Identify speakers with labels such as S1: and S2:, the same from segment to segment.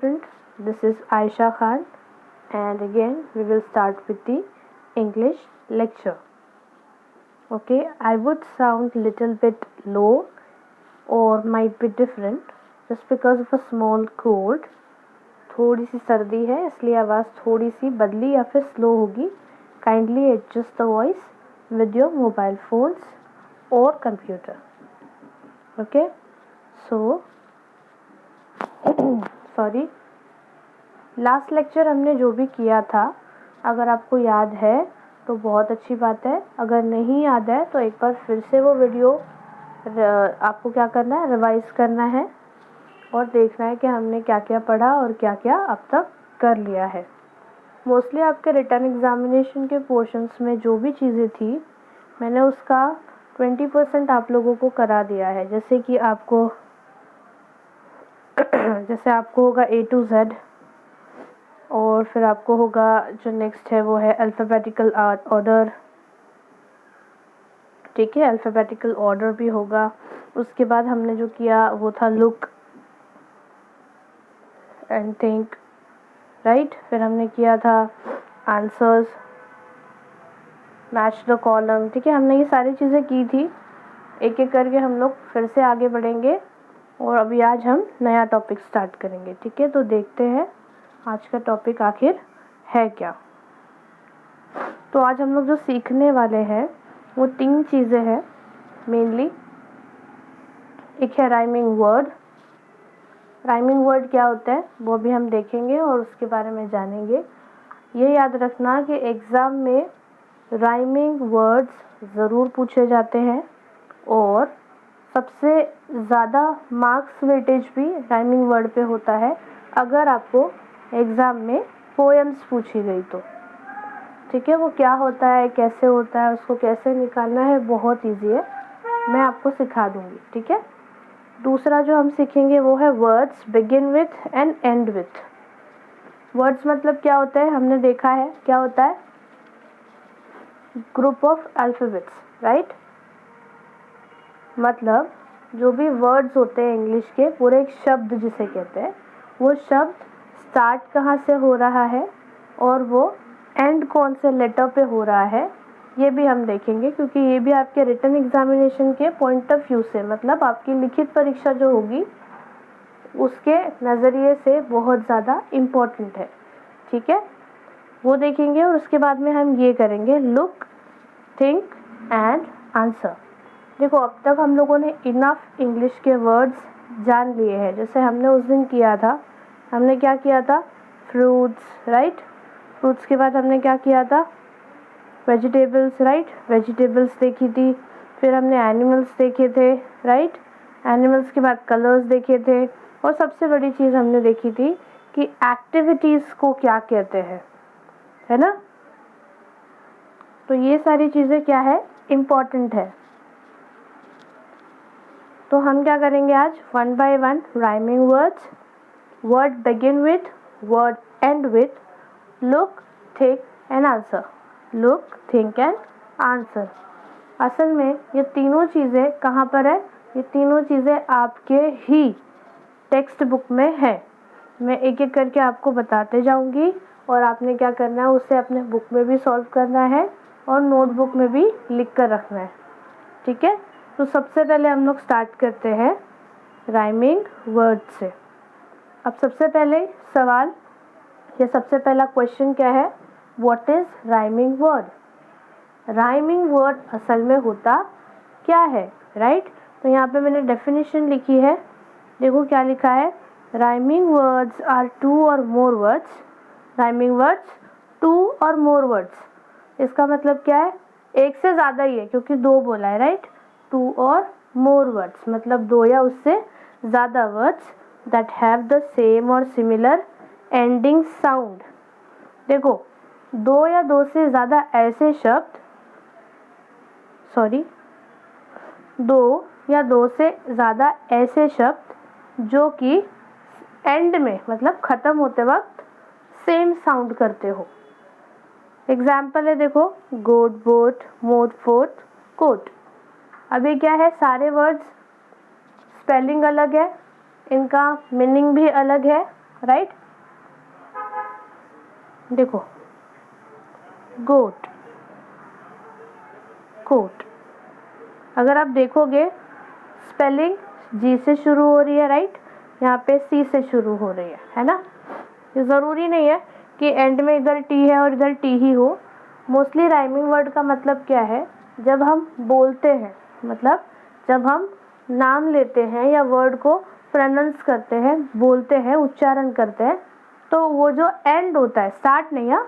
S1: student, this is Aisha Khan and again we will start with the English lecture. Okay, I would sound little bit low or might be different just because of a small cold. थोड़ी सी सर्दी है इसलिए आवाज़ थोड़ी सी बदली या फिर slow होगी. Kindly adjust the voice with your mobile phones or computer. Okay, so sorry, last lecture हमने जो भी किया था अगर आपको याद है तो बहुत अच्छी बात है. अगर नहीं याद है तो एक बार फिर से वो वीडियो आपको क्या करना है, रिवाइज करना है और देखना है कि हमने क्या क्या पढ़ा और क्या क्या अब तक कर लिया है. मोस्टली आपके रिटन एग्जामिनेशन के पोर्शंस में जो भी चीज़ें थी मैंने उसका 20% आप लोगों को करा दिया है. जैसे आपको होगा A to Z और फिर आपको होगा जो नेक्स्ट है वो है अल्फ़ाबेटिकल ऑर्डर. ठीक है, अल्फ़ाबेटिकल ऑर्डर भी होगा. उसके बाद हमने जो किया वो था लुक एंड थिंक, राइट. फिर हमने किया था आंसर्स, मैच द कॉलम. ठीक है, हमने ये सारी चीज़ें की थी. एक एक करके हम लोग फिर से आगे बढ़ेंगे और अभी आज हम नया टॉपिक स्टार्ट करेंगे. ठीक है, तो देखते हैं आज का टॉपिक आखिर है क्या. तो आज हम लोग जो सीखने वाले हैं वो 3 चीज़ें हैं मेनली. एक है राइमिंग वर्ड. राइमिंग वर्ड क्या होता है वो भी हम देखेंगे और उसके बारे में जानेंगे. ये याद रखना कि एग्ज़ाम में राइमिंग वर्ड्स ज़रूर पूछे जाते हैं और सबसे ज़्यादा मार्क्स वेटेज भी राइमिंग वर्ड पे होता है अगर आपको एग्ज़ाम में पोएम्स पूछी गई तो. ठीक है, वो क्या होता है, कैसे होता है, उसको कैसे निकालना है, बहुत इजी है, मैं आपको सिखा दूँगी. ठीक है. दूसरा जो हम सीखेंगे वो है words begin with and and with. Words मतलब क्या होता है, हमने देखा है क्या होता है, ग्रुप ऑफ अल्फ़ाबेट्स, राइट. मतलब जो भी वर्ड्स होते हैं इंग्लिश के, पूरे एक शब्द जिसे कहते हैं, वो शब्द स्टार्ट कहाँ से हो रहा है और वो एंड कौन से लेटर पे हो रहा है, ये भी हम देखेंगे. क्योंकि ये भी आपके रिटन एग्जामिनेशन के पॉइंट ऑफ व्यू से, मतलब आपकी लिखित परीक्षा जो होगी उसके नज़रिए से बहुत ज़्यादा इम्पोर्टेंट है. ठीक है, वो देखेंगे और उसके बाद में हम ये करेंगे लुक, थिंक एंड आंसर. देखो, अब तक हम लोगों ने इनफ इंग्लिश के वर्ड्स जान लिए हैं. जैसे हमने उस दिन किया था, हमने क्या किया था, फ्रूट्स, राइट. फ्रूट्स के बाद हमने क्या किया था, वेजिटेबल्स, राइट. वेजिटेबल्स देखी थी. फिर हमने एनिमल्स देखे थे, राइट. एनिमल्स के बाद कलर्स देखे थे और सबसे बड़ी चीज़ हमने देखी थी कि एक्टिविटीज़ को क्या कहते हैं, है ना. तो ये सारी चीज़ें क्या है, इम्पॉर्टेंट है. तो हम क्या करेंगे आज, 1 by 1 rhyming words, word begin with, word and with, look, think and answer. Look, think and answer. असल में ये तीनों चीज़ें कहाँ पर है, ये तीनों चीज़ें आपके ही टेक्स्ट बुक में है. मैं एक एक करके आपको बताते जाऊंगी और आपने क्या करना है, उसे अपने बुक में भी सॉल्व करना है और नोटबुक में भी लिख कर रखना है. ठीक है, तो सबसे पहले हम लोग स्टार्ट करते हैं राइमिंग वर्ड से. अब सबसे पहले सवाल या सबसे पहला क्वेश्चन क्या है, what is rhyming word. Rhyming word असल में होता क्या है, राइट. तो यहाँ पे मैंने डेफिनेशन लिखी है. देखो क्या लिखा है, राइमिंग वर्ड्स आर 2 और मोर वर्ड्स. राइमिंग वर्ड्स 2 और मोर वर्ड्स. इसका मतलब क्या है, एक से ज़्यादा ही है क्योंकि 2 बोला है, राइट. 2 और मोर वर्ड्स मतलब 2 या उससे ज़्यादा words that have the same और सिमिलर एंडिंग साउंड. देखो, 2 या 2 से ज़्यादा ऐसे शब्द, 2 या 2 से ज़्यादा ऐसे शब्द जो कि एंड में मतलब ख़त्म होते वक्त सेम साउंड करते हो. एग्जाम्पल है, देखो, गोट, बोट, मोट, फोट, कोट. अब ये क्या है, सारे वर्ड्स स्पेलिंग अलग है, इनका मीनिंग भी अलग है, राइट। देखो गोट, कोट, अगर आप देखोगे स्पेलिंग जी से शुरू हो रही है, राइट, यहाँ पे सी से शुरू हो रही है ना। ये ज़रूरी नहीं है कि एंड में इधर टी है और इधर टी ही हो। मोस्टली राइमिंग वर्ड का मतलब क्या है, जब हम बोलते हैं, मतलब जब हम नाम लेते हैं या वर्ड को प्रोनाउंस करते हैं, बोलते हैं, उच्चारण करते हैं, तो वो जो एंड होता है, स्टार्ट नहीं है,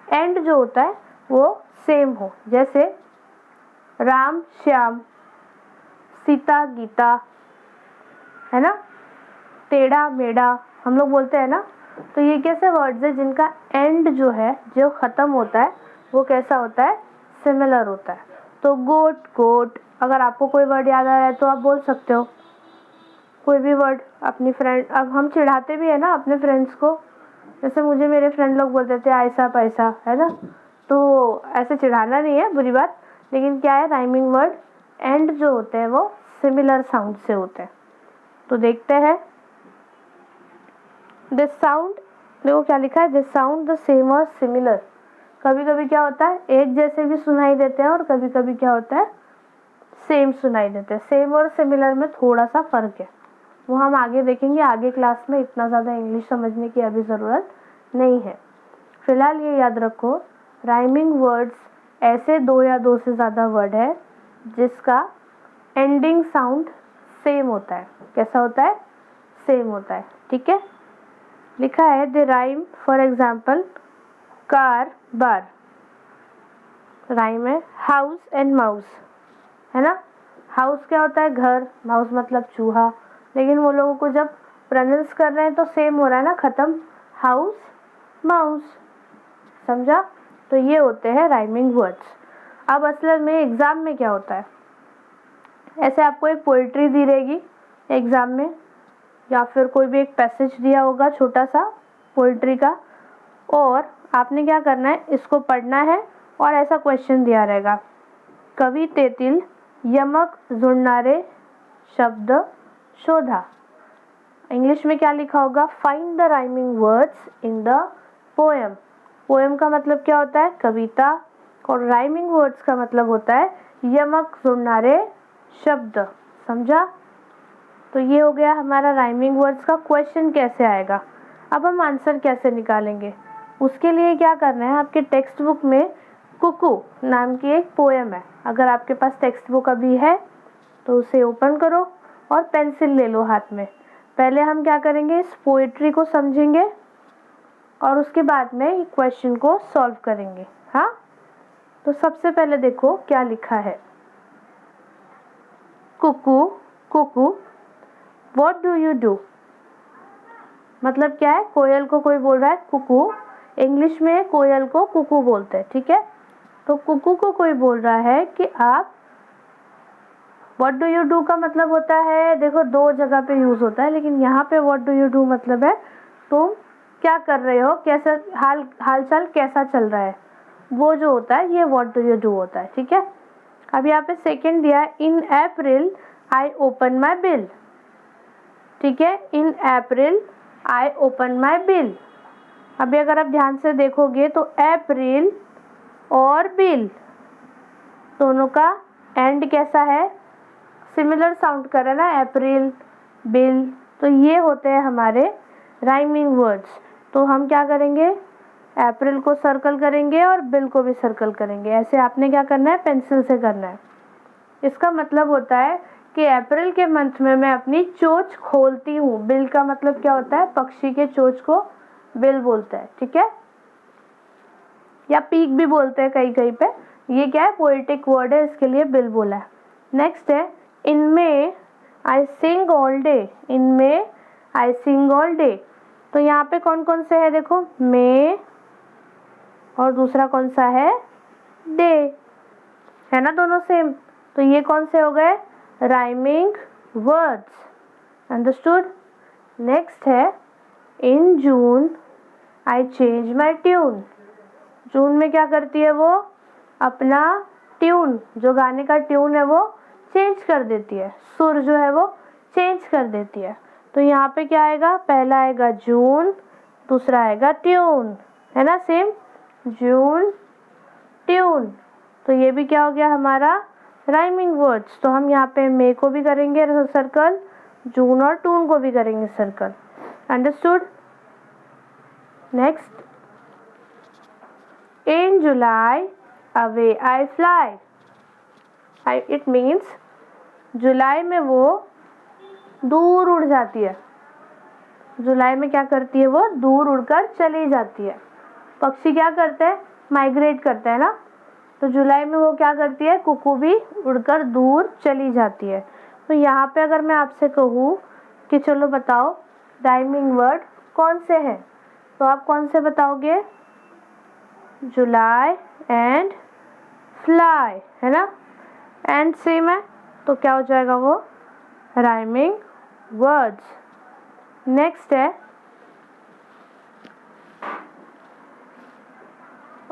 S1: एंड जो होता है वो सेम हो। जैसे राम श्याम, सीता गीता, है ना, टेढ़ा मेढ़ा, हम लोग बोलते हैं ना। तो ये कैसे वर्ड्स है जिनका एंड जो है, जो ख़त्म होता है, वो कैसा होता है, सिमिलर होता है। तो गोट, गोट, अगर आपको कोई वर्ड याद आ रहा है तो आप बोल सकते हो कोई भी वर्ड अपनी फ्रेंड। अब हम चिढ़ाते भी है ना अपने फ्रेंड्स को, जैसे मुझे मेरे फ्रेंड लोग बोलते थे ऐसा पैसा, है ना, तो ऐसे चिढ़ाना नहीं है, बुरी बात, लेकिन क्या है, राइमिंग वर्ड एंड जो होते हैं वो सिमिलर साउंड से होते हैं। तो देखते हैं, दिस साउंड, देखो क्या लिखा है, दिस साउंड द सेम और सिमिलर। कभी कभी क्या होता है, एक जैसे भी सुनाई देते हैं और कभी कभी क्या होता है, सेम सुनाई देते हैं। सेम और सिमिलर में थोड़ा सा फ़र्क है, वो हम आगे देखेंगे, आगे क्लास में। इतना ज़्यादा इंग्लिश समझने की अभी ज़रूरत नहीं है। फिलहाल ये याद रखो, राइमिंग वर्ड्स ऐसे दो या दो से ज़्यादा वर्ड है जिसका एंडिंग साउंड सेम होता है। कैसा होता है, सेम होता है, ठीक है। लिखा है the rhyme, for example car bar, rhyme है हाउस एंड माउस, है ना। हाउस क्या होता है, घर, माउस मतलब चूहा, लेकिन वो लोगों को जब प्रोनाउंस कर रहे हैं तो सेम हो रहा है ना, ख़त्म, हाउस माउस, समझा। तो ये होते हैं राइमिंग वर्ड्स। अब असल में एग्ज़ाम में क्या होता है, ऐसे आपको एक पोइट्री दी रहेगी एग्ज़ाम में, या फिर कोई भी एक पैसेज दिया होगा छोटा सा पोइट्री का, और आपने क्या करना है, इसको पढ़ना है और ऐसा क्वेश्चन दिया रहेगा, कवितेतील यमक जुळणारे शब्द शोधा। इंग्लिश में क्या लिखा होगा, find the rhyming words in the poem. Poem का मतलब क्या होता है, कविता, और राइमिंग वर्ड्स का मतलब होता है यमक जुड़नारे शब्द, समझा। तो ये हो गया हमारा राइमिंग वर्ड्स का क्वेश्चन कैसे आएगा। अब हम आंसर कैसे निकालेंगे, उसके लिए क्या करना है, आपके टेक्स्ट बुक में कुकू नाम की एक पोएम है। अगर आपके पास टेक्स्ट बुक अभी है तो उसे ओपन करो और पेंसिल ले लो हाथ में। पहले हम क्या करेंगे, इस पोएट्री को समझेंगे और उसके बाद में क्वेश्चन को सॉल्व करेंगे। हाँ, तो सबसे पहले देखो क्या लिखा है, cuckoo cuckoo what do you do, मतलब क्या है, कोयल को कोई बोल रहा है कुकू, इंग्लिश में कोयल को कुकू बोलते हैं, ठीक है। तो कुकू को कोई बोल रहा है कि आप, व्हाट डू यू डू का मतलब होता है, देखो दो जगह पे यूज होता है, लेकिन यहाँ पे व्हाट डू यू डू मतलब है तुम क्या कर रहे हो, कैसा हालचाल कैसा चल रहा है, वो जो होता है ये व्हाट डू यू डू होता है, ठीक है। अब यहाँ पे सेकंड दिया है, इन अप्रैल आई ओपन माई बिल, ठीक है, इन अप्रैल आई ओपन माई बिल। अभी अगर आप ध्यान से देखोगे तो अप्रैल और बिल दोनों का एंड कैसा है, सिमिलर साउंड कर रहा है ना, अप्रैल बिल। तो ये होते हैं हमारे राइमिंग वर्ड्स। तो हम क्या करेंगे, अप्रैल को सर्कल करेंगे और बिल को भी सर्कल करेंगे। ऐसे आपने क्या करना है, पेंसिल से करना है। इसका मतलब होता है कि अप्रैल के मंथ में मैं अपनी चोंच खोलती हूँ। बिल का मतलब क्या होता है, पक्षी के चोंच को बिल बोलते हैं, ठीक है, या पीक भी बोलते हैं कहीं कहीं पे। ये क्या है, पोएटिक वर्ड है, इसके लिए बिल बोला है। नेक्स्ट है, इन में आई सिंग ऑल डे, इन में आई सिंग ऑल डे। तो यहाँ पे कौन कौन से है, देखो मे और दूसरा कौन सा है, डे, है ना, दोनों सेम। तो ये कौन से हो गए, राइमिंग वर्ड्स, अंडरस्टूड। नेक्स्ट है, इन जून आई चेंज माई ट्यून। जून में क्या करती है वो, अपना ट्यून, जो गाने का ट्यून है वो चेंज कर देती है, सुर जो है वो चेंज कर देती है। तो यहाँ पे क्या आएगा, पहला आएगा जून, दूसरा आएगा ट्यून, है ना, सेम जून ट्यून। तो ये भी क्या हो गया हमारा राइमिंग वर्ड्स। तो हम यहाँ पे मे को भी करेंगे सर्कल, जून और ट्यून को भी करेंगे circle. Understood. Next, in July away I fly. It means जुलाई में वो दूर उड़ जाती है। जुलाई में क्या करती है, वो दूर उड़कर चली जाती है। पक्षी क्या करते हैं, माइग्रेट करते हैं ना, तो जुलाई में वो क्या करती है, कुकू भी उड़कर दूर चली जाती है। तो यहाँ पे अगर मैं आपसे कहूँ कि चलो बताओ राइमिंग वर्ड कौन से हैं, तो आप कौन से बताओगे, जुलाई एंड फ्लाई, है ना, एंड सेम है, तो क्या हो जाएगा वो राइमिंग वर्ड्स। नेक्स्ट है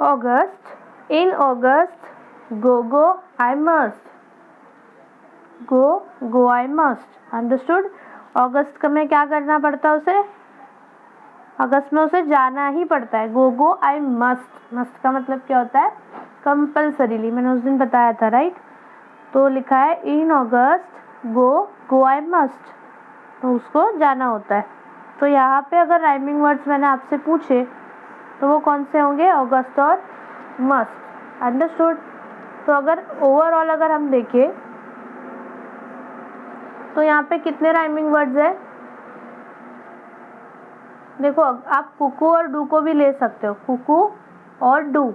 S1: अगस्त। In August go go I must, go I must. Understood. अगस्त का में क्या करना पड़ता है उसे, अगस्त में उसे जाना ही पड़ता है। गो आई मस्ट, मस्ट का मतलब क्या होता है, कंपल्सरीली, मैंने उस दिन बताया था, राइट। तो लिखा है इन अगस्त गो आई मस्ट, तो उसको जाना होता है। तो यहाँ पे अगर राइमिंग वर्ड्स मैंने आपसे पूछे तो वो कौन से होंगे, अगस्त और मस्ट। अंडरस्टूड। तो अगर ओवरऑल अगर हम देखें तो यहाँ पे कितने राइमिंग वर्ड्स है, देखो आप कुकू और डू को भी ले सकते हो, कुकू और डू,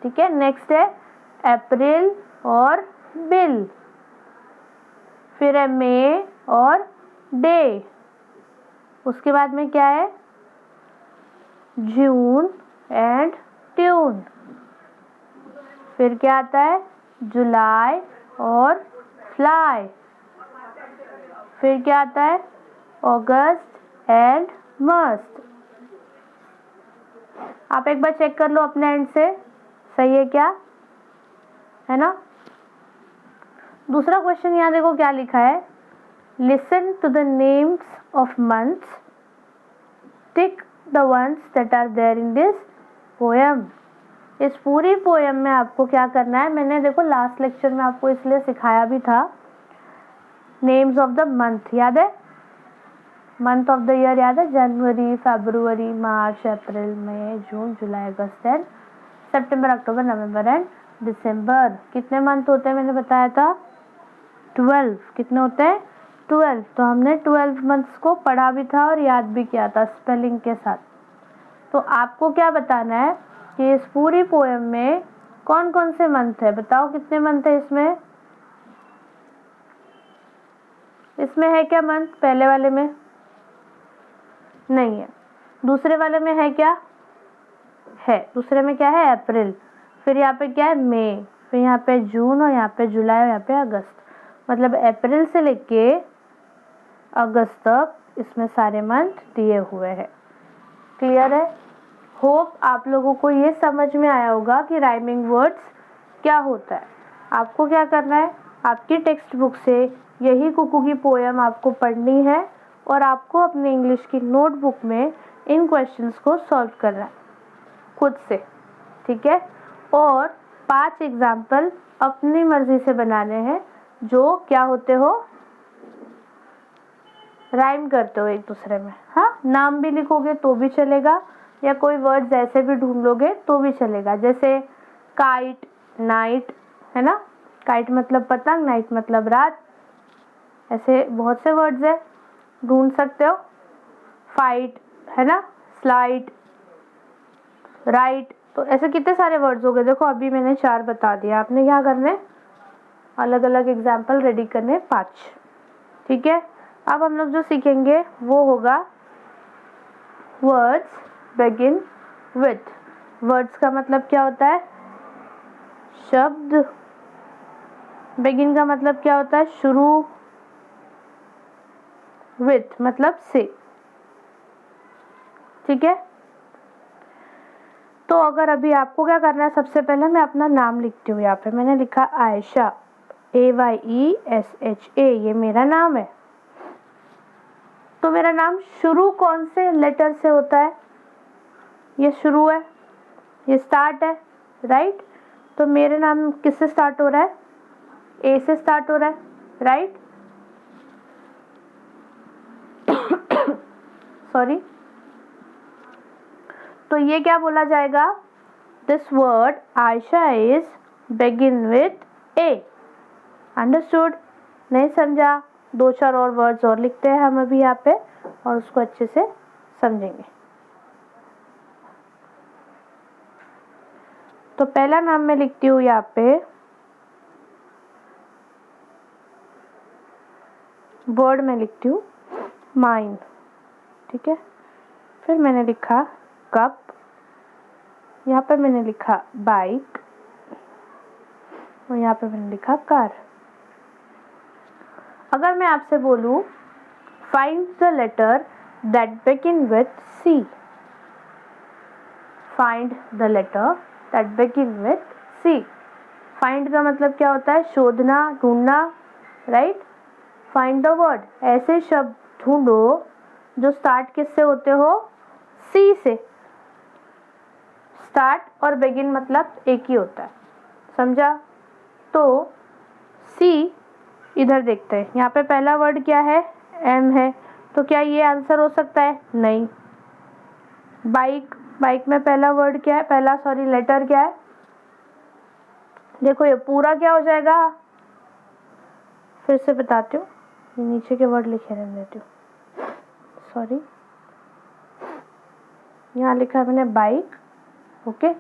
S1: ठीक है। नेक्स्ट है अप्रैल और बिल, फिर है मे और डे, उसके बाद में क्या है जून एंड ट्यून, फिर क्या आता है जुलाई और फ्लाई, फिर क्या आता है अगस्त एंड मस्ट। आप एक बार चेक कर लो अपने एंड से, सही है क्या, है ना। दूसरा क्वेश्चन यहाँ देखो क्या लिखा है, listen to the names of months, tick the ones that are there in this poem. इस पूरी पोएम में आपको क्या करना है, मैंने देखो लास्ट लेक्चर में आपको इसलिए सिखाया भी था, नेम्स ऑफ द मंथ याद है, मंथ ऑफ द ईयर याद है, जनवरी, फरवरी, मार्च, अप्रैल, मई, जून, जुलाई, अगस्त and September, October, November and दिसंबर। कितने मंथ होते हैं मैंने बताया था 12। कितने होते हैं 12। तो हमने 12 मंथ्स को पढ़ा भी था और याद भी किया था स्पेलिंग के साथ। तो आपको क्या बताना है कि इस पूरी पोएम में कौन कौन से मंथ है, बताओ कितने मंथ है इसमें। इसमें है क्या मंथ, पहले वाले में नहीं है, दूसरे वाले में है क्या है, दूसरे में क्या है अप्रैल, फिर यहाँ पे क्या है मई, फिर यहाँ पे जून और यहाँ पे जुलाई और यहाँ पे अगस्त। मतलब अप्रैल से लेके अगस्त तक इसमें सारे मंथ दिए हुए हैं। क्लियर है। होप आप लोगों को ये समझ में आया होगा कि राइमिंग वर्ड्स क्या होता है। आपको क्या करना है, आपकी टेक्स्ट बुक से यही कुकू की पोएम आपको पढ़नी है और आपको अपने इंग्लिश की नोटबुक में इन क्वेश्चंस को सॉल्व करना है खुद से, ठीक है। और 5 एग्जाम्पल अपनी मर्जी से बनाने हैं जो क्या होते हो, राइम करते हो एक दूसरे में। हाँ, नाम भी लिखोगे तो भी चलेगा या कोई वर्ड्स ऐसे भी ढूंढ लोगे तो भी चलेगा, जैसे काइट, नाइट, है ना, काइट मतलब पतंग, नाइट मतलब रात, ऐसे बहुत से वर्ड्स है, ढूंढ सकते हो। फाइट, है ना, स्लाइड, राइट, तो ऐसे कितने सारे वर्ड्स हो गए। देखो अभी मैंने 4 बता दिया, आपने क्या करने, अलग अलग एग्जाम्पल रेडी करने 5, ठीक है। अब हम लोग जो सीखेंगे वो होगा वर्ड्स बिगिन विथ। वर्ड्स का मतलब क्या होता है, शब्द। बिगिन का मतलब क्या होता है, शुरू। विथ मतलब से, ठीक है। तो अगर अभी आपको क्या करना है, सबसे पहले मैं अपना नाम लिखती हूँ। यहाँ पे मैंने लिखा आयशा, AYESHA, ये मेरा नाम है। तो मेरा नाम शुरू कौन से लेटर से होता है? ये शुरू है, ये स्टार्ट है, राइट। तो मेरे नाम किससे स्टार्ट हो रहा है? ए से स्टार्ट हो रहा है, राइट। सॉरी। तो ये क्या बोला जाएगा? This word Ayesha is begin with A. Understood? नहीं समझा? 2-4 और वर्ड्स और लिखते हैं हम अभी यहाँ पे और उसको अच्छे से समझेंगे। तो पहला नाम मैं लिखती हूँ यहाँ पे, वर्ड में लिखती हूँ माइन, ठीक है। फिर मैंने लिखा कप, यहाँ पे मैंने लिखा बाइक और यहाँ पे मैंने लिखा कार। अगर मैं आपसे बोलूँ find the letter that begin with C, find the letter that begin with C. Find का मतलब क्या होता है? शोधना, ढूंढना, राइट। फाइंड द वर्ड, ऐसे शब्द ढूंढो जो स्टार्ट किससे होते हो? सी से। स्टार्ट और बिगिन मतलब एक ही होता है, समझा? तो सी, इधर देखते हैं, यहाँ पे पहला वर्ड क्या है? एम है। तो क्या ये आंसर हो सकता है? नहीं। बाइक, बाइक में पहला वर्ड क्या है? लेटर क्या है? देखो ये पूरा क्या हो जाएगा? फिर से बताती हूँ, ये नीचे के वर्ड लिखे रहने देती हूँ, सॉरी। यहाँ लिखा है मैंने बाइक, ओके।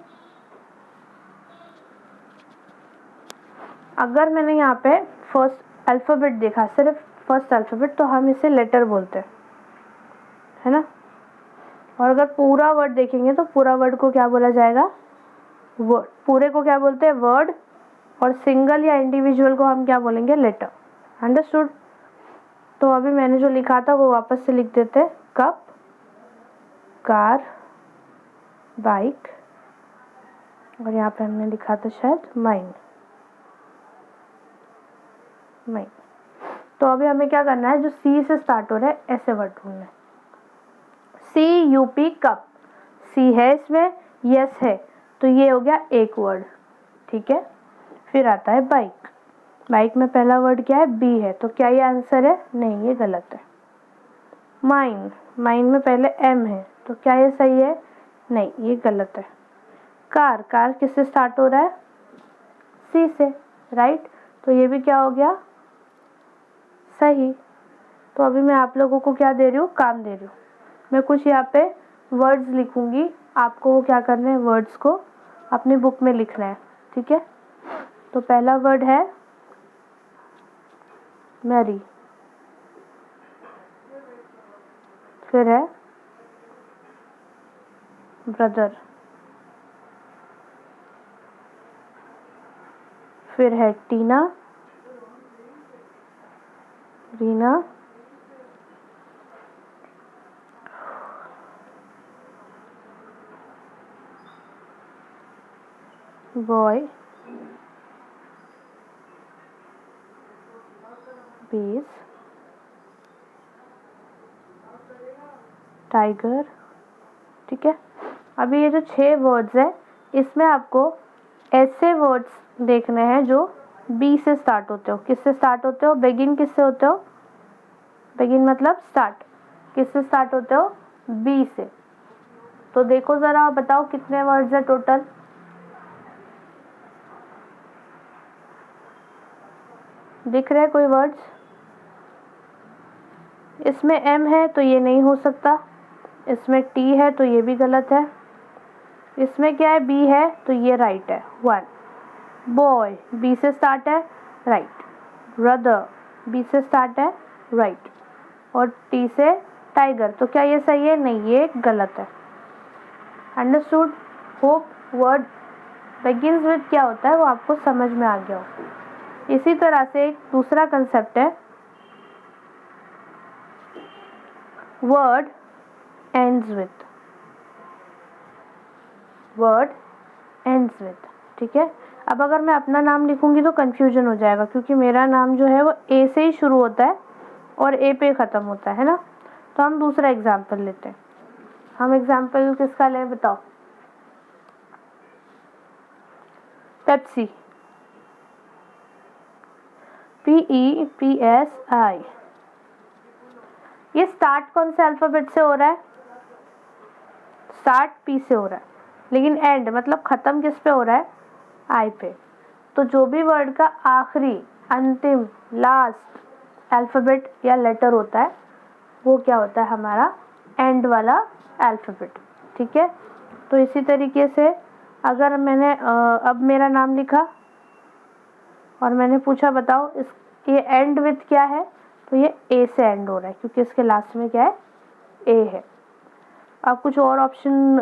S1: अगर मैंने यहाँ पे फर्स्ट अल्फ़ाबेट देखा, सिर्फ फर्स्ट अल्फ़ाबेट, तो हम इसे लेटर बोलते हैं, है ना। और अगर पूरा वर्ड देखेंगे तो पूरा वर्ड को क्या बोला जाएगा? वर्ड। पूरे को क्या बोलते हैं? वर्ड। और सिंगल या इंडिविजुअल को हम क्या बोलेंगे? लेटर। अंडरस्टूड? तो अभी मैंने जो लिखा था वो वापस से लिख देते हैं, कप, कार, बाइक, और यहाँ पे हमने लिखा था शायद माइंड। तो अभी हमें क्या करना है? जो सी से स्टार्ट हो रहा है ऐसे वर्ड ढूंढना है। CUP, cup. सी है इसमें, यस है, तो ये हो गया एक वर्ड, ठीक है। फिर आता है बाइक। बाइक में पहला वर्ड क्या है? बी है, तो क्या ये आंसर है? नहीं, ये गलत है। माइन, माइन में पहले एम है, तो क्या ये सही है? नहीं, ये गलत है। कार, कार किससे स्टार्ट हो रहा है? सी से, राइट। तो ये भी क्या हो गया? सही। तो अभी मैं आप लोगों को क्या दे रही हूँ? काम दे रही हूँ। मैं कुछ यहाँ पे वर्ड्स लिखूंगी, आपको क्या करना है? वर्ड्स को अपनी बुक में लिखना है, ठीक है। तो पहला वर्ड है मैरी, फिर है ब्रदर, फिर है टीना, रीना, बॉय, बेस, टाइगर, ठीक है। अभी ये जो 6 वर्ड्स है, इसमें आपको ऐसे वर्ड्स देखने हैं जो बी से स्टार्ट होते हो। किससे स्टार्ट होते हो? बिगिन किससे होते हो? बिगिन मतलब स्टार्ट। किससे स्टार्ट होते हो? बी से। तो देखो ज़रा, बताओ कितने वर्ड्स है टोटल? दिख रहे कोई वर्ड्स? इसमें एम है तो ये नहीं हो सकता, इसमें टी है तो ये भी गलत है, इसमें क्या है? बी है, तो ये राइट है। 1 बॉय, बी से स्टार्ट है, राइट। ब्रदर, बी से स्टार्ट है, राइट। और टी से टाइगर, तो क्या ये सही है? नहीं, ये गलत है। Understood? Hope word begins with क्या होता है वो आपको समझ में आ गया हो। इसी तरह से एक दूसरा कंसेप्ट है, word ends with. Word ends with, ठीक है। अब अगर मैं अपना नाम लिखूंगी तो कंफ्यूजन हो जाएगा, क्योंकि मेरा नाम जो है वो ए से ही शुरू होता है और ए पे ख़त्म होता है ना। तो हम दूसरा एग्जाम्पल लेते हैं। हम एग्जाम्पल किसका लें बताओ? Pepsi, PEPSI। ये स्टार्ट कौन से अल्फाबेट से हो रहा है? स्टार्ट P से हो रहा है, लेकिन एंड मतलब खत्म किस पे हो रहा है? I पे। तो जो भी वर्ड का आखिरी, अंतिम, लास्ट अल्फाबेट या लेटर होता है वो क्या होता है? हमारा एंड वाला अल्फाबेट। ठीक है, तो इसी तरीके से अगर मैंने अब मेरा नाम लिखा और मैंने पूछा बताओ इस ये एंड विथ क्या है, तो ये ए से एंड हो रहा है क्योंकि इसके लास्ट में क्या है? ए है। अब कुछ और ऑप्शन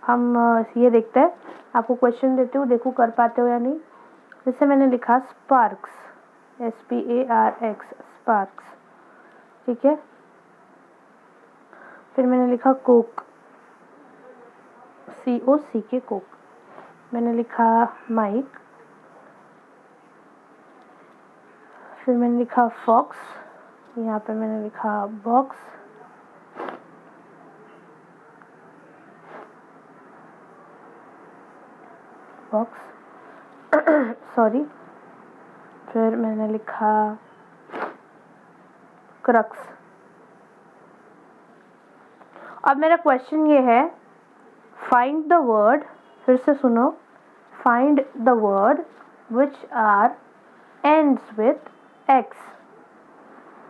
S1: हम ये देखते हैं। आपको क्वेश्चन देती हूँ, देखो कर पाते हो या नहीं। जैसे मैंने लिखा स्पार्क्स, SPARX, स्पार्क्स। ठीक है, फिर मैंने लिखा कोक, COCK, कोक। मैंने लिखा माइक, फिर मैंने लिखा फॉक्स, यहाँ पे मैंने लिखा बॉक्स, सॉरी। फिर मैंने लिखा क्रक्स। अब मेरा क्वेश्चन ये है, फाइंड द वर्ड, फिर से सुनो, find the word which are ends with X,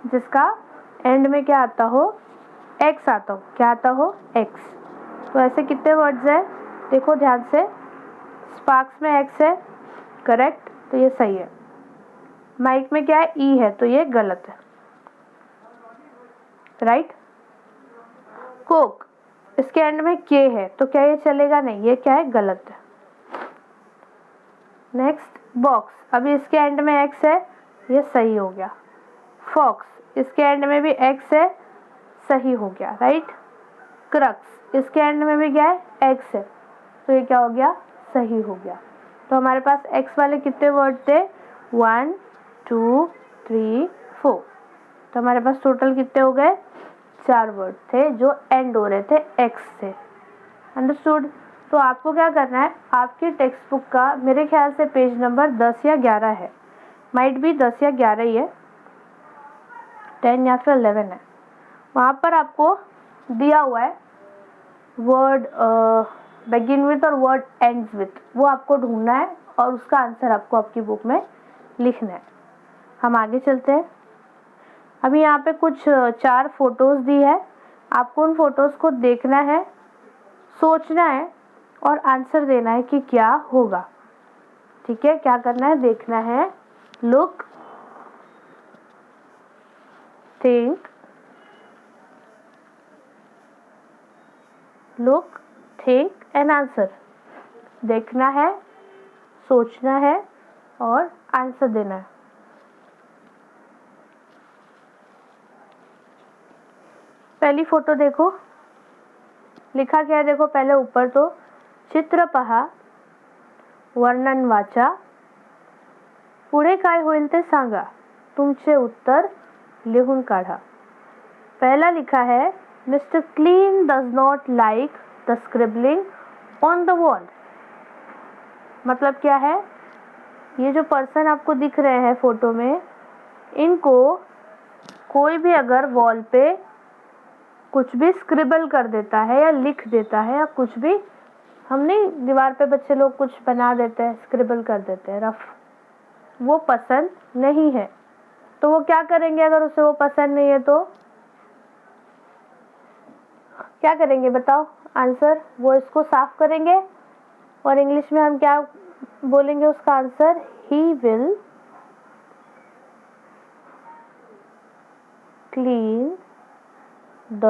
S1: जिसका एंड में क्या आता हो? एक्स आता हो। क्या आता हो? एक्स। तो ऐसे कितने वर्ड्स है? देखो ध्यान से, स्पार्क्स में एक्स है, करेक्ट, तो ये सही है। माइक में क्या है? ई है, तो ये गलत है, राइट। कोक, इसके एंड में के है, तो क्या ये चलेगा? नहीं, ये क्या है? गलत है। नेक्स्ट बॉक्स, अभी इसके एंड में एक्स है, ये सही हो गया। फॉक्स, इसके एंड में भी एक्स है, सही हो गया, राइट। क्रक्स, इसके एंड में भी क्या है? एक्स है, तो ये क्या हो गया? सही हो गया। तो हमारे पास एक्स वाले कितने वर्ड थे? 1 2 3 4। तो हमारे पास टोटल कितने हो गए? 4 वर्ड थे जो एंड हो रहे थे एक्स से। अंडरस्टूड। तो आपको क्या करना है, आपकी टेक्स्ट बुक का मेरे ख्याल से पेज नंबर 10 या 11 है, माइट भी 10 या 11 ही है, 10 या फिर 11 है। वहाँ पर आपको दिया हुआ है वर्ड बिगिन विथ और वर्ड एंड्स विथ, वो आपको ढूंढना है और उसका आंसर आपको आपकी बुक में लिखना है। हम आगे चलते हैं। अभी यहाँ पे कुछ 4 फोटोज़ दी है, आपको उन फोटोज़ को देखना है, सोचना है और आंसर देना है कि क्या होगा। ठीक है, क्या करना है? देखना है, look, think, look, think and answer. देखना है, सोचना है और आंसर देना है। पहली फोटो देखो, लिखा क्या है? देखो पहले ऊपर तो, चित्र पहा, वर्णन वाचा, पुढे काय होईल ते सांगा, तुमचे उत्तर लिहून काढा। पहला लिखा है, mister clean does not like the scribbling on the wall. मतलब क्या है? ये जो पर्सन आपको दिख रहे हैं फोटो में, इनको कोई भी अगर वॉल पे कुछ भी स्क्रिबल कर देता है या लिख देता है या कुछ भी, हम नहीं, दीवार पे बच्चे लोग कुछ बना देते हैं, स्क्रिबल कर देते हैं रफ, वो पसंद नहीं है। तो वो क्या करेंगे? अगर उसे वो पसंद नहीं है तो क्या करेंगे बताओ? आंसर, वो इसको साफ करेंगे और इंग्लिश में हम क्या बोलेंगे उसका answer? He will clean the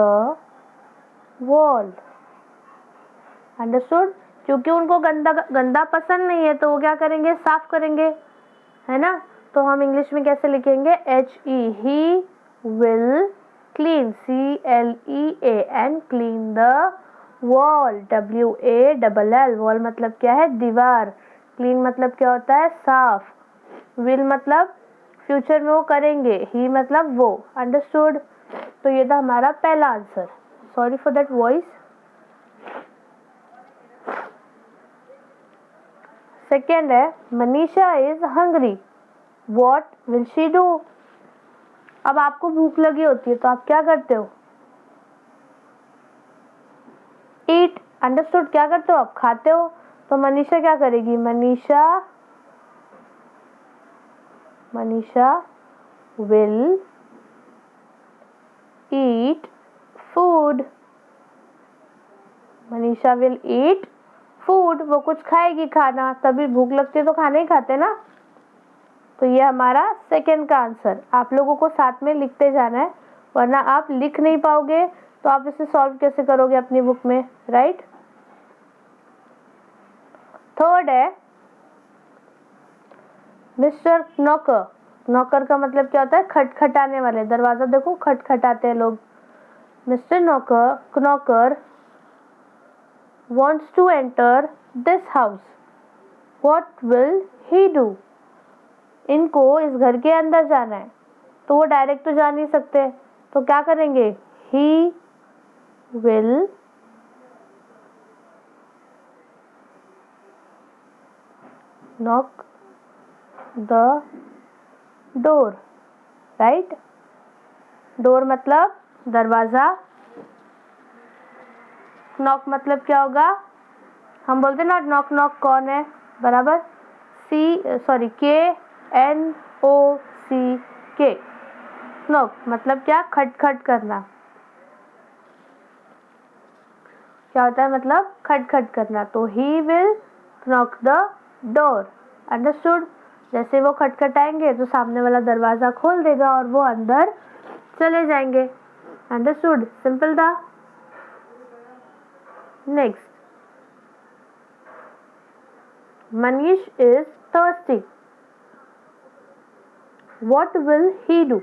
S1: wall. Understood. क्योंकि उनको गंदा पसंद नहीं है तो वो क्या करेंगे? साफ करेंगे, है ना। तो हम इंग्लिश में कैसे लिखेंगे? HE, he will clean, CLEAN, clean the wall, WALL। Wall मतलब क्या है? दीवार। क्लीन मतलब क्या होता है? साफ। विल मतलब फ्यूचर में वो करेंगे, ही मतलब वो। अंडरस्टूड। तो ये था हमारा पहला answer. Sorry for that voice. Second है Manisha is hungry, what will she do. अब आपको भूख लगी होती है तो आप क्या करते हो? ईट, अंडरस्टूड। क्या करते हो आप? खाते हो। तो मनीषा क्या करेगी? Manisha will eat food. Manisha will eat food, वो कुछ खाएगी, खाना। तभी भूख लगती है तो खाना ही खाते ना। तो ये हमारा सेकेंड का आंसर। आप लोगों को साथ में लिखते जाना है, वरना आप लिख नहीं पाओगे तो आप इसे सॉल्व कैसे करोगे अपनी बुक में, राइट। थर्ड है मिस्टर नौकर। नौकर का मतलब क्या होता है? खटखटाने वाले। दरवाजा देखो खटखटाते हैं लोग। मिस्टर नौकर wants to enter this house, what will he do। इनको इस घर के अंदर जाना है, तो वो डायरेक्ट तो जा नहीं सकते, तो क्या करेंगे? he will knock the door, right। Door मतलब दरवाजा, नॉक मतलब क्या होगा? हम बोलते ना नॉक नॉक कौन है, बराबर KNOCK। नॉक मतलब क्या? खटखट करना। क्या होता है मतलब? खटखट करना। तो he will knock the door, understood. जैसे वो खटखटाएंगे तो सामने वाला दरवाजा खोल देगा और वो अंदर चले जाएंगे, अंडरस्टूड। सिंपल था। Next, Manish is thirsty, what will he do।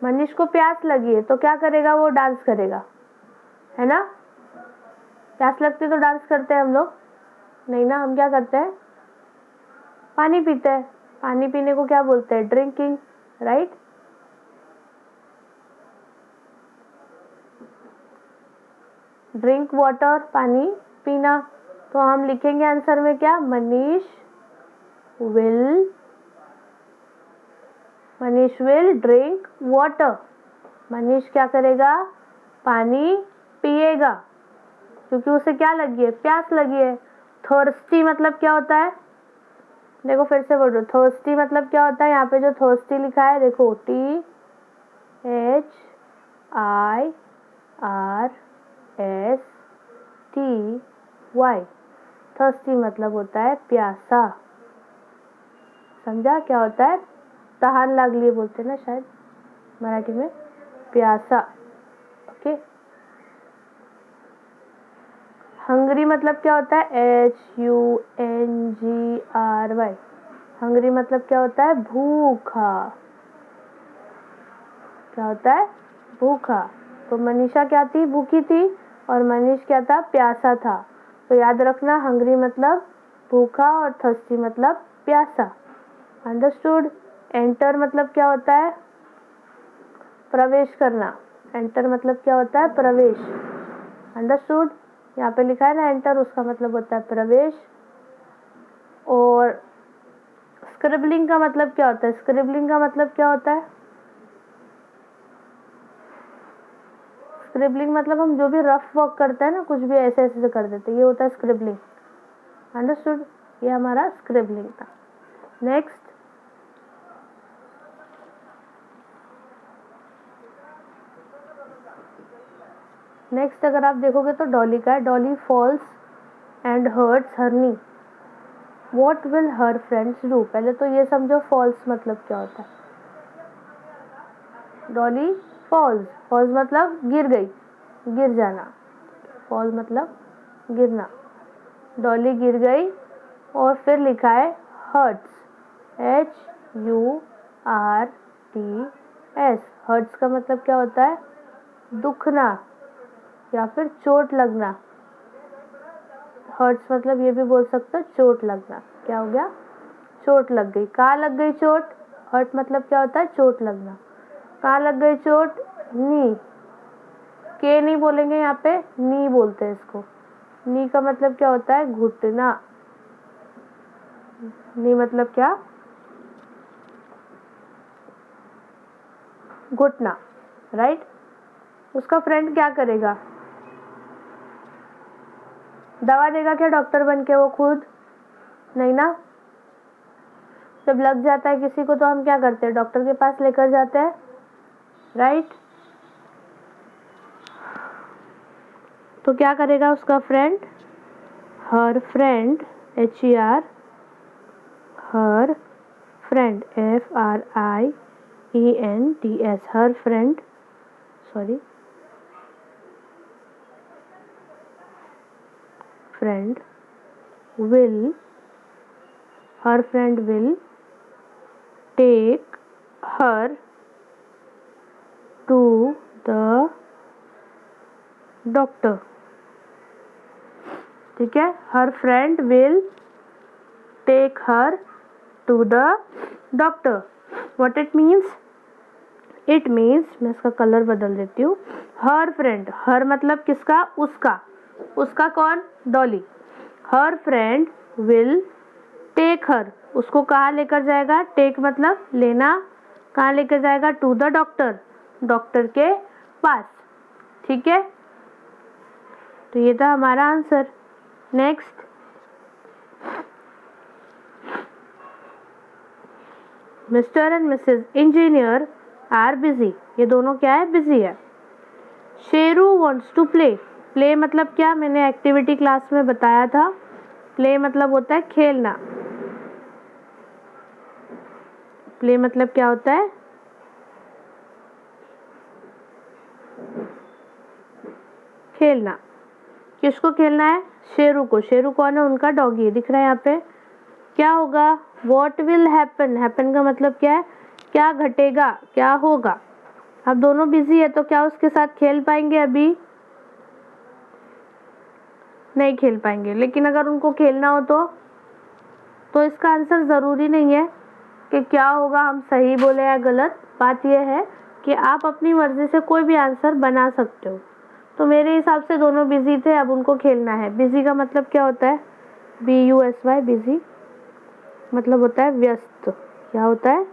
S1: Manish को प्यास लगी है तो क्या करेगा? वो डांस करेगा, है ना। प्यास लगती तो डांस करते हैं हम लोग? नहीं ना। हम क्या करते हैं? पानी पीते हैं। पानी पीने को क्या बोलते हैं? Drinking, right. ड्रिंक वाटर, पानी पीना। तो हम लिखेंगे आंसर में क्या? Manish will drink water. Manish क्या करेगा? पानी पिएगा, क्योंकि उसे क्या लगी है? प्यास लगी है। थर्स्टी मतलब क्या होता है? देखो फिर से बोल रही हूँ, थर्स्टी मतलब क्या होता है? यहाँ पे जो थर्स्टी लिखा है देखो, THIRSTY। थर्स्टी मतलब होता है प्यासा। समझा क्या होता है? तहान लागली बोलते हैं ना शायद मराठी में, प्यासा। ओके। हंगरी मतलब क्या होता है? HUNGRY। हंगरी मतलब क्या होता है? भूखा। क्या होता है? भूखा। तो मनीषा क्या थी? भूखी थी, और मनीष क्या था? प्यासा था। तो याद रखना, हंगरी मतलब भूखा और थर्स्टी मतलब प्यासा, अंडरस्टूड। एंटर मतलब क्या होता है? प्रवेश करना। एंटर मतलब क्या होता है? प्रवेश, अंडरस्टूड। यहाँ पे लिखा है ना एंटर, उसका मतलब होता है प्रवेश। और स्क्रिबलिंग का मतलब क्या होता है? स्क्रिबलिंग का मतलब क्या होता है? स्क्रिबलिंग मतलब हम जो भी रफ वर्क करते हैं ना, कुछ भी ऐसे ऐसे कर देते हैं, ये होता है स्क्रिबलिंग, अंडरस्टूड। ये हमारा स्क्रिबलिंग था। नेक्स्ट अगर आप देखोगे तो डॉली का है। Dolly falls and hurts her knee, what will her friends do. पहले तो ये समझो फॉल्स मतलब क्या होता है। डॉली फॉल्स मतलब गिर गई, गिर जाना। फॉल मतलब गिरना। डॉली गिर गई, और फिर लिखा है हर्ट्स, HURTS। हर्ट्स का मतलब क्या होता है? दुखना या फिर चोट लगना। हर्ट्स मतलब ये भी बोल सकते हो चोट लगना। क्या हो गया? चोट लग गई। कहाँ लग गई चोट? हर्ट मतलब क्या होता है? चोट लगना। कहाँ लग गई चोट? नी, के नहीं बोलेंगे, यहाँ पे नी बोलते हैं इसको। नी का मतलब क्या होता है? घुटना। नी मतलब क्या? घुटना, राइट। उसका फ्रेंड क्या करेगा? दवा देगा क्या डॉक्टर बन के वो खुद? नहीं ना। जब लग जाता है किसी को तो हम क्या करते हैं? डॉक्टर के पास लेकर जाते हैं, राइट। तो क्या करेगा उसका friend? Her friend, HER, her friend, FRIENDS, her friend, sorry, friend will, her friend will take her to the doctor. ठीक है, her friend will take her to the doctor. What it means? It means, मैं इसका colour बदल देती हूँ। her friend, her मतलब किसका? उसका। उसका कौन? Dolly. her friend will take her, उसको कहाँ लेकर जाएगा? take मतलब लेना, कहाँ लेकर जाएगा? to the doctor, डॉक्टर के पास। ठीक है, तो ये था हमारा answer. Next, mister and missus engineer are busy, ये दोनों क्या है? बिजी है। Sheru wants to play, play मतलब क्या? मैंने एक्टिविटी क्लास में बताया था। प्ले मतलब होता है खेलना। प्ले मतलब क्या होता है? खेलना। किसको खेलना है? शेरू को। शेरू कौन है? उनका डॉगी, दिख रहा है यहाँ पे। क्या होगा? What will happen, happen का मतलब क्या है? क्या घटेगा, क्या होगा। अब दोनों बिजी है तो क्या उसके साथ खेल पाएंगे? अभी नहीं खेल पाएंगे। लेकिन अगर उनको खेलना हो तो इसका आंसर ज़रूरी नहीं है कि क्या होगा, हम सही बोले या गलत। बात यह है कि आप अपनी मर्जी से कोई भी आंसर बना सकते हो। तो मेरे हिसाब से दोनों बिजी थे, अब उनको खेलना है। बिजी का मतलब क्या होता है? BUSY, बिजी मतलब होता है व्यस्त। क्या होता है?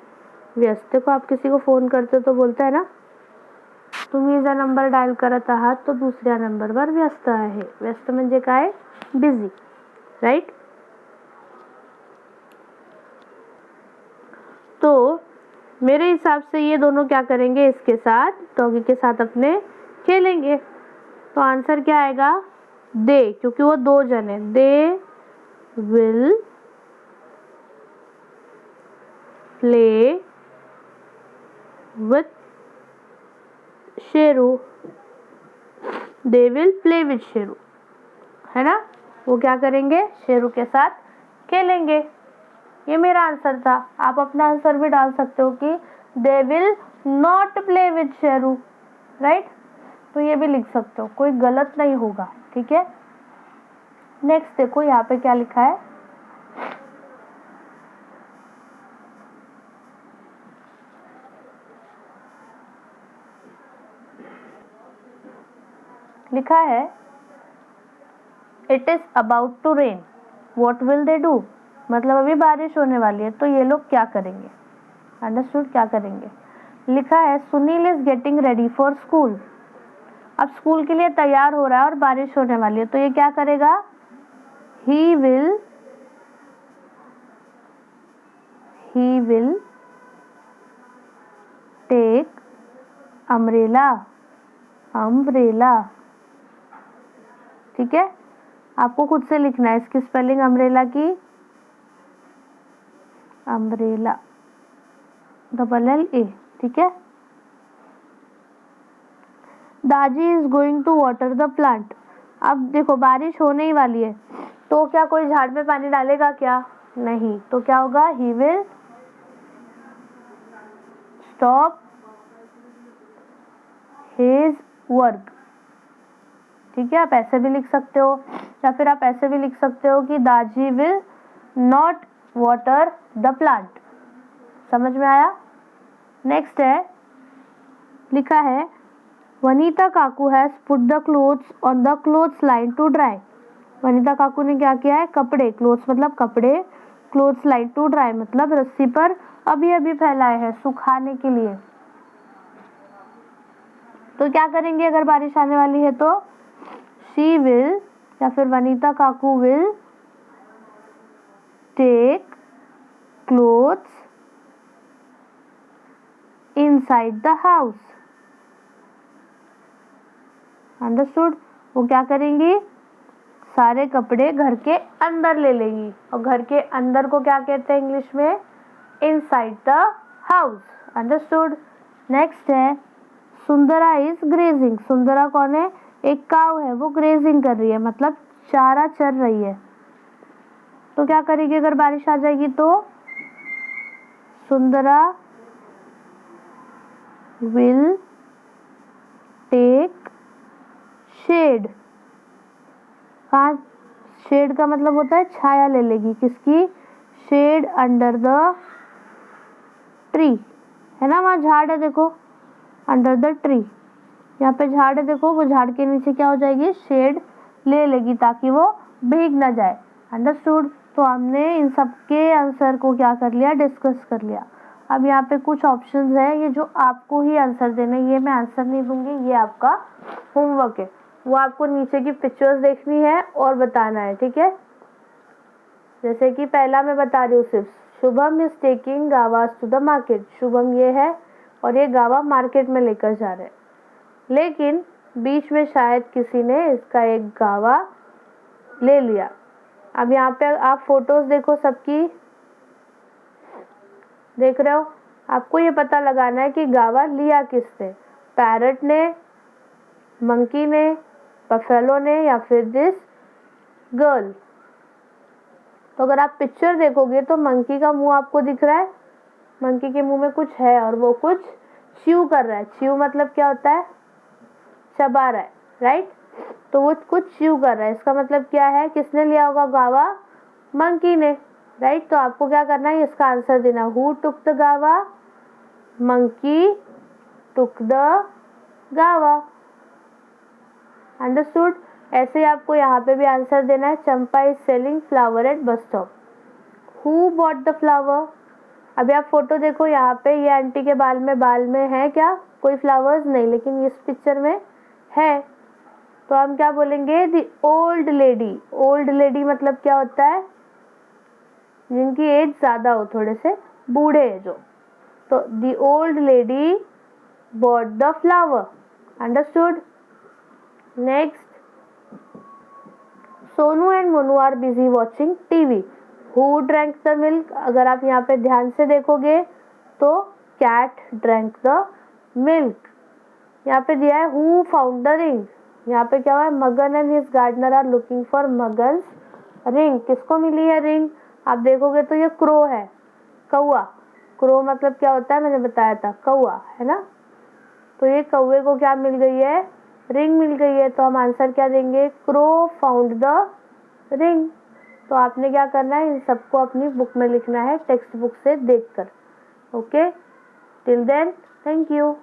S1: व्यस्त। को आप किसी को फ़ोन करते हो तो बोलता है ना, तुम्ही जो नंबर डायल करत आहात तो दुसऱ्या नंबरवर व्यस्त आहे। व्यस्त म्हणजे काय? Busy, right. तो मेरे हिसाब से ये दोनों क्या करेंगे? इसके साथ, डॉगी के साथ अपने खेलेंगे। तो आंसर क्या आएगा? दे, क्योंकि वो दो जन है। They will play with Sheru, they will play with Sheru, है ना। वो क्या करेंगे? शेरू के साथ खेलेंगे। ये मेरा आंसर था। आप अपना आंसर भी डाल सकते हो कि they will not play with Sheru, right. तो ये भी लिख सकते हो, कोई गलत नहीं होगा। ठीक है, नेक्स्ट देखो यहाँ पे क्या लिखा है। लिखा है it is about to rain, what will they do, मतलब अभी बारिश होने वाली है तो ये लोग क्या करेंगे। अंडरस्टूड? क्या करेंगे। लिखा है Sunil is getting ready for school, अब स्कूल के लिए तैयार हो रहा है और बारिश होने वाली है तो ये क्या करेगा? He will take umbrella, umbrella. ठीक है, आपको खुद से लिखना है इसकी स्पेलिंग अम्ब्रेला की, अम्ब्रेला, LLA। ठीक है। Daji is going to water the plant, अब देखो बारिश होने ही वाली है तो क्या कोई झाड़ में पानी डालेगा क्या? नहीं, तो क्या होगा? He will stop his work. ठीक है, आप ऐसे भी लिख सकते हो या फिर आप ऐसे भी लिख सकते हो कि Daji will not water the plant. समझ में आया? नेक्स्ट है, लिखा है Vanita Kaku has put the clothes on the clothes line to dry. Vanita Kaku ने क्या किया है, कपड़े, क्लोथ्स मतलब कपड़े, क्लोथ्स लाइन टू ड्राई मतलब रस्सी पर अभी अभी फैलाए हैं सुखाने के लिए। तो क्या करेंगे अगर बारिश आने वाली है तो, शी विल या फिर Vanita Kaku will take clothes inside the house. Understood. वो क्या करेंगी, सारे कपड़े घर के अंदर ले लेगी, और घर के अंदर को क्या कहते हैं इंग्लिश में, inside the house. Understood. Next है सुंदरा इज ग्रेजिंग। सुंदरा कौन है, एक काव है, वो ग्रेजिंग कर रही है मतलब चारा चर रही है। तो क्या करेगी अगर बारिश आ जाएगी तो, सुंदरा विल टेक शेड। कहाँ, शेड का मतलब होता है छाया ले लेगी, किसकी, शेड अंडर द ट्री, है ना, वहाँ झाड़ है देखो, अंडर द ट्री, यहाँ पे झाड़ है देखो, वो झाड़ के नीचे क्या हो जाएगी, शेड ले लेगी ताकि वो भीग ना जाए। अंडरस्टूड। तो हमने इन सब के आंसर को क्या कर लिया, डिस्कस कर लिया। अब यहाँ पे कुछ ऑप्शंस है, ये जो आपको ही आंसर देने, ये मैं आंसर नहीं दूंगी, ये आपका होमवर्क है, वो आपको नीचे की पिक्चर्स देखनी है और बताना है, ठीक है। जैसे कि पहला मैं बता रही हूँ सिर्फ, Shubham is taking guavas to the market. Shubham ये है और ये गावा मार्केट में लेकर जा रहे हैं, लेकिन बीच में शायद किसी ने इसका एक गावा ले लिया। अब यहाँ पे आप फोटोज देखो सबकी, देख रहे हो, आपको ये पता लगाना है कि गावा लिया किसने, पैरट ने, मंकी ने, बफेलो ने, या फिर दिस गर्ल। तो अगर आप पिक्चर देखोगे तो मंकी का मुंह आपको दिख रहा है, मंकी के मुंह में कुछ है और वो कुछ च्यू कर रहा है। च्यू मतलब क्या होता है, चबा रहा है, राइट। तो वो कुछ च्यू कर रहा है, इसका मतलब क्या है, किसने लिया होगा गावा, मंकी ने, राइट। तो आपको क्या करना है, इसका आंसर देना, who took the guava, monkey took the guava. Understood. ऐसे ही आपको यहाँ पे भी आंसर देना है, Champa is selling flower at bus stop, who bought the flower. अभी आप फोटो देखो, यहाँ पे ये आंटी के बाल में है क्या, कोई फ्लावर्स नहीं, लेकिन इस पिक्चर में है, तो हम क्या बोलेंगे, the old lady. Old lady मतलब क्या होता है, जिनकी एज ज्यादा हो, थोड़े से बूढ़े जो, तो the old lady bought the flower. Understood. Next, Sonu and Monu are busy watching TV, who drank the milk. अगर आप यहाँ पे ध्यान से देखोगे तो कैट ड्रैंक द मिल्क। यहाँ पे दिया है हु फाउंड द रिंग, यहाँ पे क्या हुआ है, Magan and his gardener are looking for Magan's ring. किसको मिली है रिंग, आप देखोगे तो ये क्रो है, कौआ। क्रो मतलब क्या होता है, मैंने बताया था, कौआ, है ना। तो ये कौवे को क्या मिल गई है, रिंग मिल गई है। तो हम आंसर क्या देंगे, क्रो फाउंड द रिंग। तो आपने क्या करना है, इन सबको अपनी बुक में लिखना है टेक्स्ट बुक से देखकर। Okay, till then thank you.